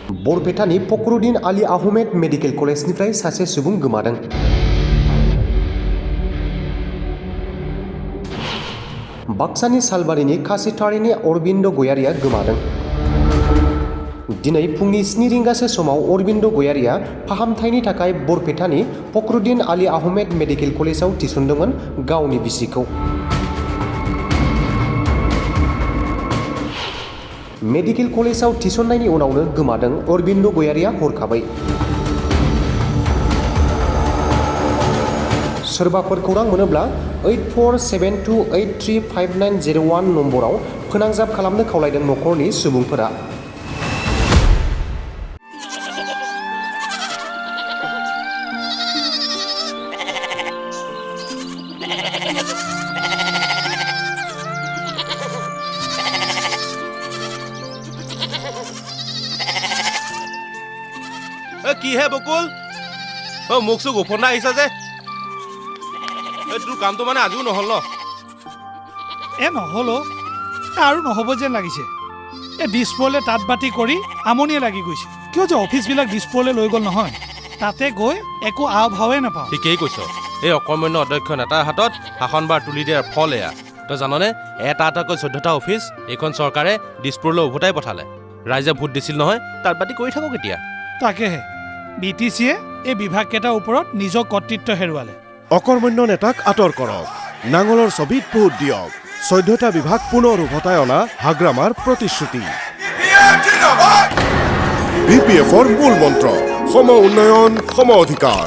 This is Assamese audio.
बरपेटानि फखरुद्दीन आली आहमेद मेडिकेल कलेजनिफ्राय सासे सुबुं गोमादों। बाक्सानि सालबारिनि खासिथारिनि अरबिन्द गयारिया गोमादों। दिनै फुंनि 7 रिंगासो समाव अरबिन्द गयारिया फाहामथायनि थाखाय बरपेटानि फखरुद्दीन आली आहमेद मेडिकेल कलेजाव थिसनदोंमोन गावनि बिसिखौ। मेडिकेल कलेजाव थिसननायनि उनावनो गोमादों अरबिन्द गयारिया हरखाबै। सोरबाफोर खौरां मोनोब्ला 8472835901 नम्बराव फोनांजाब खालामनो खावलायदों नखरनि सुबुंफोरा। কি হে বকুল মোক চুক উফন্দা আহিছা যে তোৰ কামটো মানে আজিও নহ'ল ন নহ'ল আৰু নহ'ব যেন লাগিছে ডিছপ'লে তাঁত বাতি কৰি আমনিয়ে লাগি গৈছে কিয় যে অফিচবিলাক ডিছপ'লে লৈ গ'ল নহয় তাতে গৈ একো আও ভাৱে নাপাওঁ ঠিকেই কৈছ এই অকৰ্মণ্য অধ্যক্ষ নেতাৰ হাতত শাসনবাৰ তুলি দিয়াৰ ফল এয়া তই জাননে এটা এটাকৈ 14টা অফিচ এইখন চৰকাৰে ডিছপ'লৈ উভতাই পঠালে ৰাইজে ভোট দিছিল নহয় তাঁত বাতি কৰি থাকক এতিয়া তাকেহে BTCয়ে এই বিভাগকেইটাৰ ওপৰত নিজৰ কৰ্তৃত্ব হেৰুৱালে অকৰ্মণ্য নেতাক আঁতৰ কৰক নাঙলৰ ছবিত ভোট দিয়ক 14টা বিভাগ পুনৰ উভতাই অনা হাগ্ৰামাৰ প্ৰতিশ্ৰুতি BPFৰ মূল মন্ত্ৰ সম উন্নয়ন সম অধিকাৰ